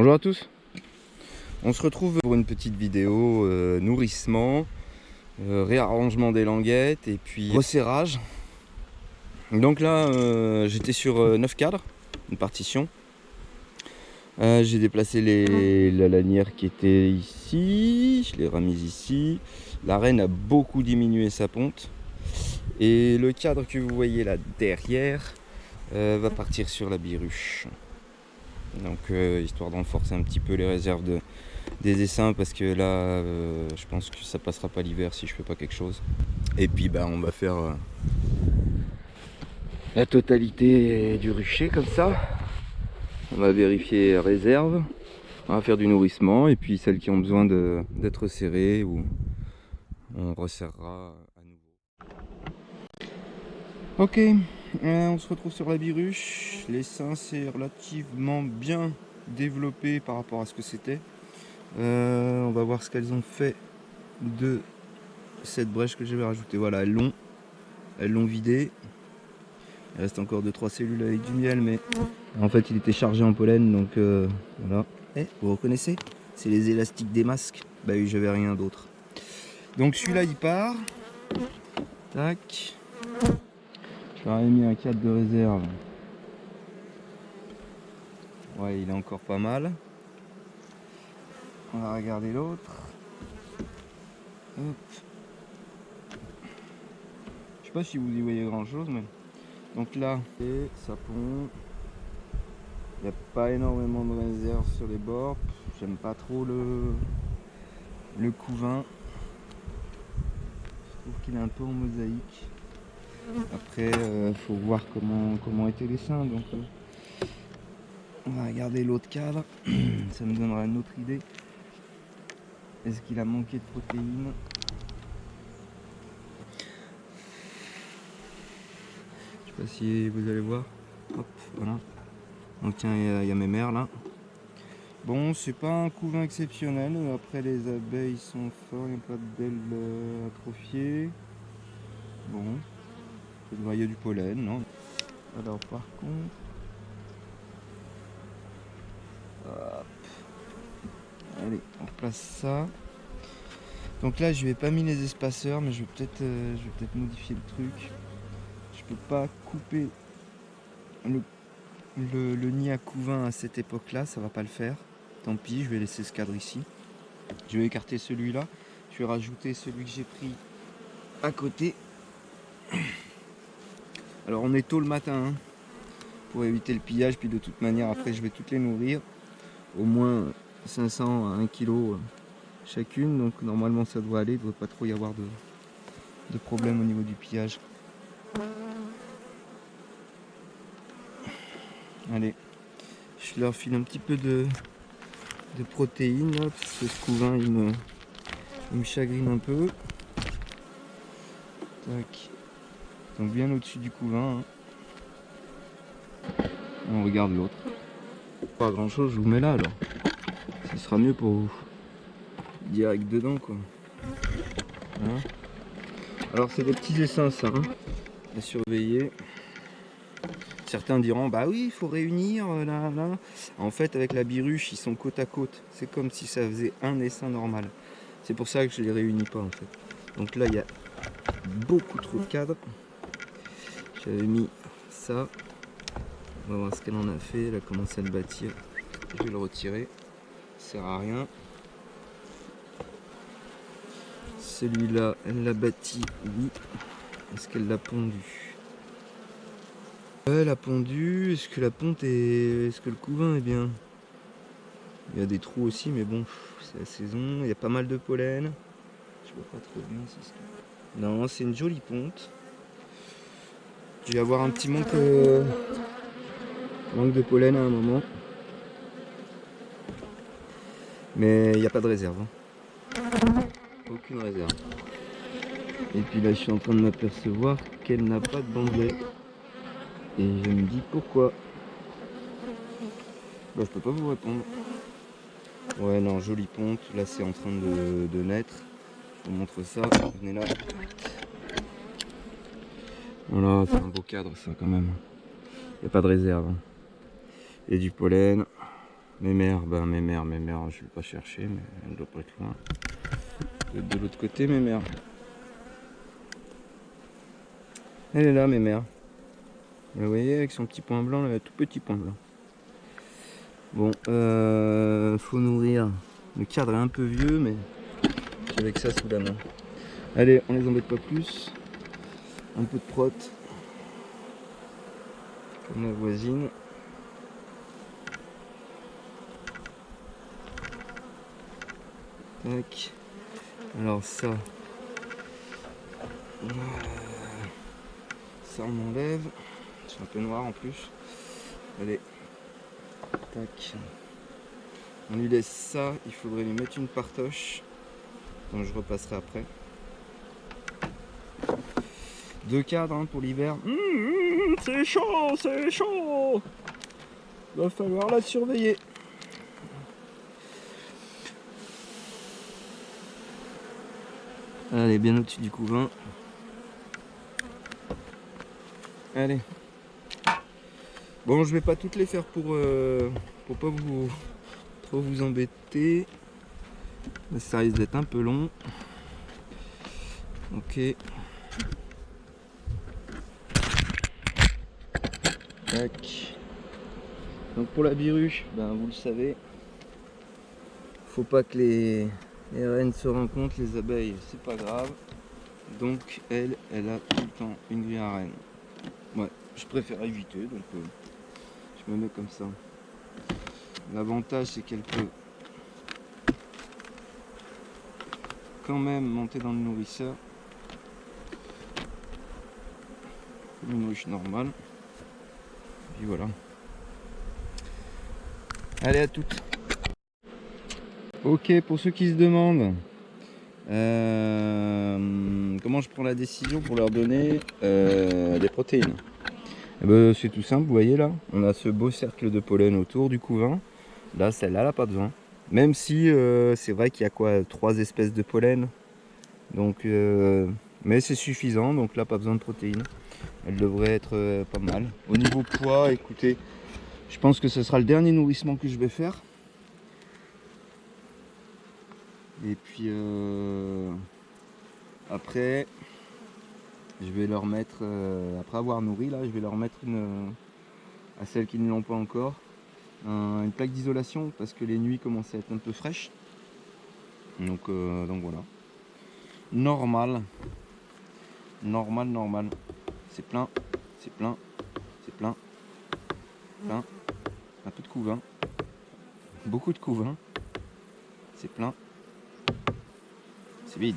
Bonjour à tous, on se retrouve pour une petite vidéo nourrissement, réarrangement des languettes et puis resserrage. Donc là j'étais sur 9 cadres, une partition. J'ai déplacé la lanière qui était ici, je l'ai remise ici. La reine a beaucoup diminué sa ponte. Et le cadre que vous voyez là derrière va partir sur la biruche. Donc histoire d'en forcer un petit peu les réserves des essaims, parce que là je pense que ça passera pas l'hiver si je fais pas quelque chose. Et puis on va faire la totalité du rucher comme ça. On va vérifier les réserves, on va faire du nourrissement, et puis celles qui ont besoin d'être serrées, ou on resserrera à nouveau. Ok, on se retrouve sur la biruche. L'essaim c'est relativement bien développé par rapport à ce que c'était. On va voir ce qu'elles ont fait de cette brèche que j'avais rajoutée. Voilà, elles l'ont vidé. Il reste encore 2-3 cellules avec du miel, mais en fait il était chargé en pollen, donc voilà. Vous reconnaissez? C'est les élastiques des masques. Bah oui, j'avais rien d'autre. Donc celui-là il part. Tac. Je leur ai mis un cadre de réserve. Ouais, il est encore pas mal. On va regarder l'autre. Hop. Je sais pas si vous y voyez grand chose, mais donc là, ça pond. Il n'y a pas énormément de réserve sur les bords. J'aime pas trop le couvain. Je trouve qu'il est un peu en mosaïque. Après, faut voir comment étaient les seins. Donc, on va regarder l'autre cadre. Ça me donnera une autre idée. Est-ce qu'il a manqué de protéines? Je sais pas si vous allez voir. Hop, voilà. Donc tiens, il y a mes mères là. Bon, c'est pas un couvain exceptionnel. Après, les abeilles sont forts, il n'y a pas d'ailes atrophiées. Bon, il y a du pollen, non? Alors par contre, hop. Allez, on replace ça. Donc là, je vais pas mis les espaceurs, mais je vais peut-être modifier le truc. Je peux pas couper le nid à couvain à cette époque-là, ça va pas le faire. Tant pis, je vais laisser ce cadre ici. Je vais écarter celui-là. Je vais rajouter celui que j'ai pris à côté. Alors on est tôt le matin hein, pour éviter le pillage. Puis de toute manière, après je vais toutes les nourrir. Au moins 500 à 1 kg chacune. Donc normalement ça doit aller. Il ne doit pas trop y avoir de problème au niveau du pillage. Allez, je leur file un petit peu de protéines là, parce que ce couvain il me chagrine un peu. Tac. Donc bien au-dessus du couvain. Hein. On regarde l'autre. Pas grand chose, je vous mets là alors. Ce sera mieux pour vous. Direct dedans quoi. Voilà. Alors c'est des petits essaims ça, hein, à surveiller. Certains diront bah oui il faut réunir là. En fait avec la biruche ils sont côte à côte. C'est comme si ça faisait un essaim normal. C'est pour ça que je les réunis pas en fait. Donc là il y a beaucoup trop de cadres. J'avais mis ça. On va voir ce qu'elle en a fait. Elle a commencé à le bâtir. Je vais le retirer. Ça sert à rien. Celui-là, elle l'a bâti, oui. Est-ce qu'elle l'a pondu? Elle a pondu. Est-ce que la ponte est... Est-ce que le couvain est bien? Il y a des trous aussi, mais bon, c'est la saison. Il y a pas mal de pollen. Je vois pas trop bien si c'est... Non, c'est une jolie ponte. Je vais avoir un petit manque de pollen à un moment. Mais il n'y a pas de réserve. Hein. Aucune réserve. Et puis là, je suis en train de m'apercevoir qu'elle n'a pas de bandelet. Et je me dis pourquoi. Bah, je peux pas vous répondre. Ouais, non, jolie ponte. Là, c'est en train de naître. Je vous montre ça. Venez là. Voilà, c'est un beau cadre, ça, quand même. Il n'y a pas de réserve. Et du pollen. Mes mères, je vais pas chercher, mais elle doit pas être loin. Peut-être de l'autre côté, mes mères. Elle est là, mes mères. Vous voyez, avec son petit point blanc, là, tout petit point blanc. Bon, faut nourrir. Le cadre est un peu vieux, mais j'ai avec ça sous la main. Allez, on les embête pas plus. Un peu de prot. Comme la voisine. Tac. Alors ça. Ça on enlève. C'est un peu noir en plus. Allez. Tac. On lui laisse ça. Il faudrait lui mettre une partoche. Donc je repasserai après. 2 cadres hein, pour l'hiver. C'est chaud, c'est chaud. Va falloir la surveiller. Allez, bien au-dessus du couvain. Allez. Bon, je vais pas toutes les faire pour pas vous trop vous embêter. Ça risque d'être un peu long. Ok. Tac. Donc pour la biruche, ben vous le savez, faut pas que les reines se rencontrent, les abeilles, c'est pas grave. Donc elle a tout le temps une grille à reine. Ouais, je préfère éviter, donc je me mets comme ça. L'avantage c'est qu'elle peut quand même monter dans le nourrisseur. Une ruche normale. Et voilà. Allez, à toutes. Ok, pour ceux qui se demandent comment je prends la décision pour leur donner des protéines. Eh ben, c'est tout simple, vous voyez là, on a ce beau cercle de pollen autour du couvain. Là, celle-là, elle n'a pas besoin. Même si c'est vrai qu'il y a quoi, 3 espèces de pollen. Donc, mais c'est suffisant, donc là, pas besoin de protéines. Elle devrait être pas mal. Au niveau poids, écoutez, je pense que ce sera le dernier nourrissement que je vais faire. Et puis après, je vais leur mettre, après avoir nourri là, je vais leur mettre à celles qui ne l'ont pas encore, une plaque d'isolation parce que les nuits commencent à être un peu fraîches. Donc voilà. Normal. C'est plein, c'est plein, c'est plein, plein. Un peu de couvain. Beaucoup de couvain. C'est plein. C'est vide.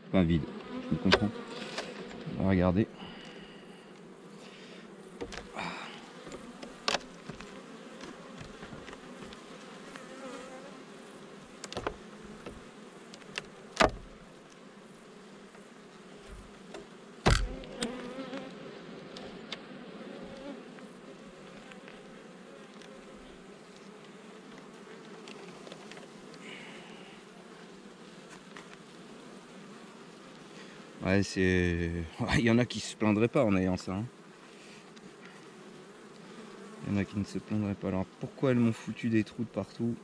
Enfin vide, je comprends. On va regarder. Ouais, c'est. Il y en a qui se plaindraient pas en ayant ça. Hein. Il y en a qui ne se plaindraient pas. Alors pourquoi elles m'ont foutu des trous de partout?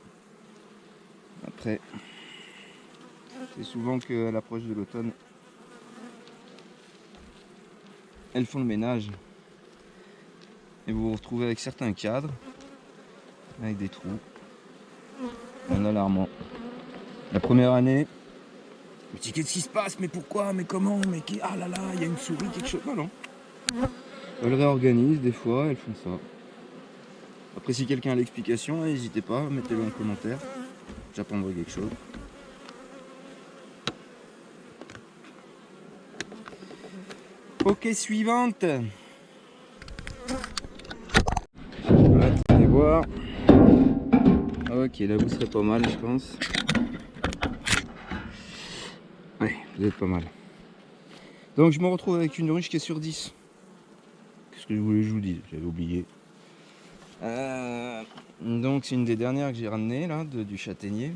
Après, c'est souvent qu'à l'approche de l'automne, elles font le ménage. Et vous vous retrouvez avec certains cadres, avec des trous. Un alarmant. La première année, je me dis qu'est-ce qui se passe? Mais pourquoi? Mais comment? Mais qui? Ah là là, il y a une souris, quelque chose. Non, non. Elles réorganisent des fois, elles font ça. Après, si quelqu'un a l'explication, n'hésitez pas, mettez-le en commentaire. J'apprendrai quelque chose. Ok, suivante. Voilà, allez voir. Ok, là vous serez pas mal, je pense. Ouais, vous êtes pas mal. Donc je me retrouve avec une ruche qui est sur 10. Qu'est-ce que je voulais que je vous dise? J'avais oublié. Donc c'est une des dernières que j'ai ramenées là, du châtaignier.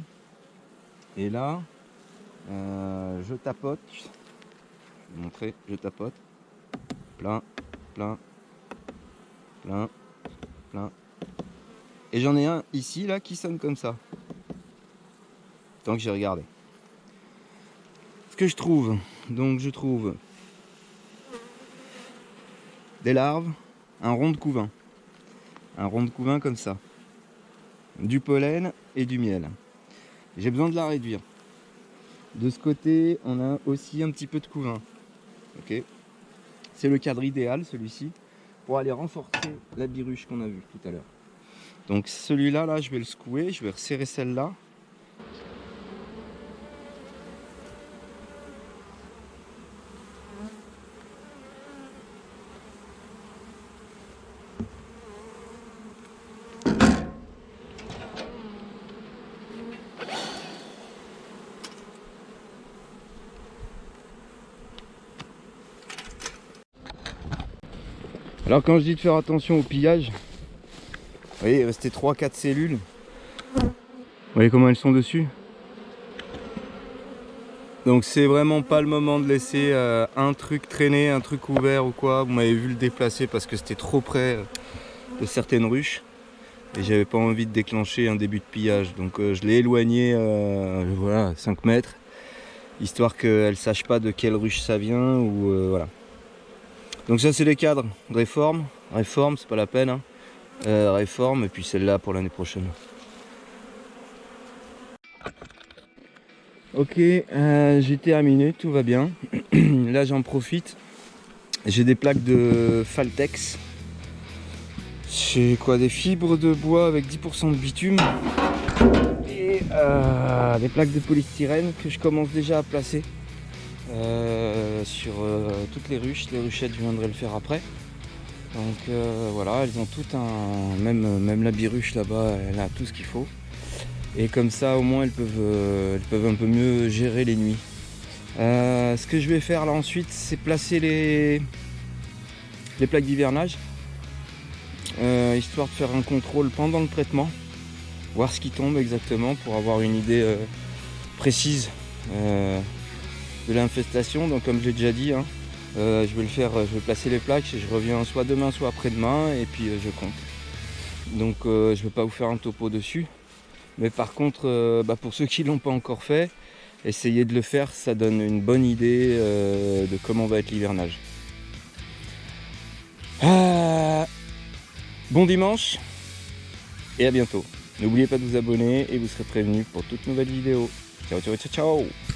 Et là, je tapote. Je vais vous montrer, je tapote. Plein, plein, plein, plein. Et j'en ai un ici là qui sonne comme ça. Tant que j'ai regardé. Ce que je trouve, donc je trouve des larves, un rond de couvain. Un rond de couvain comme ça. Du pollen et du miel. J'ai besoin de la réduire. De ce côté, on a aussi un petit peu de couvain. Ok. C'est le cadre idéal, celui-ci, pour aller renforcer la biruche qu'on a vue tout à l'heure. Donc celui-là, là, je vais le secouer, je vais resserrer celle-là. Alors quand je dis de faire attention au pillage, vous voyez, il restait 3-4 cellules. Vous voyez comment elles sont dessus? Donc c'est vraiment pas le moment de laisser un truc traîner, un truc ouvert ou quoi. Vous m'avez vu le déplacer parce que c'était trop près de certaines ruches. Et j'avais pas envie de déclencher un début de pillage. Donc je l'ai éloigné voilà, 5 mètres. Histoire qu'elle ne sache pas de quelle ruche ça vient. Ou voilà. Donc ça c'est les cadres. Réforme, c'est pas la peine. Hein. Réforme et puis celle-là pour l'année prochaine. Ok, j'ai terminé, tout va bien. Là j'en profite. J'ai des plaques de Faltex. J'ai quoi, des fibres de bois avec 10% de bitume. Et des plaques de polystyrène que je commence déjà à placer sur toutes les ruches. Les ruchettes, je viendrai le faire après. Donc voilà, elles ont tout un... Même la biruche là-bas, elle a tout ce qu'il faut. Et comme ça, au moins, elles peuvent un peu mieux gérer les nuits. Ce que je vais faire là ensuite, c'est placer les plaques d'hivernage. Histoire de faire un contrôle pendant le traitement. Voir ce qui tombe exactement pour avoir une idée précise de l'infestation. Donc comme je l'ai déjà dit, hein, je vais placer les plaques et je reviens soit demain, soit après-demain et puis je compte. Donc je ne vais pas vous faire un topo dessus. Mais par contre, pour ceux qui ne l'ont pas encore fait, essayez de le faire, ça donne une bonne idée de comment va être l'hivernage. Bon dimanche et à bientôt. N'oubliez pas de vous abonner et vous serez prévenus pour toute nouvelle vidéo. Ciao, ciao, ciao, ciao.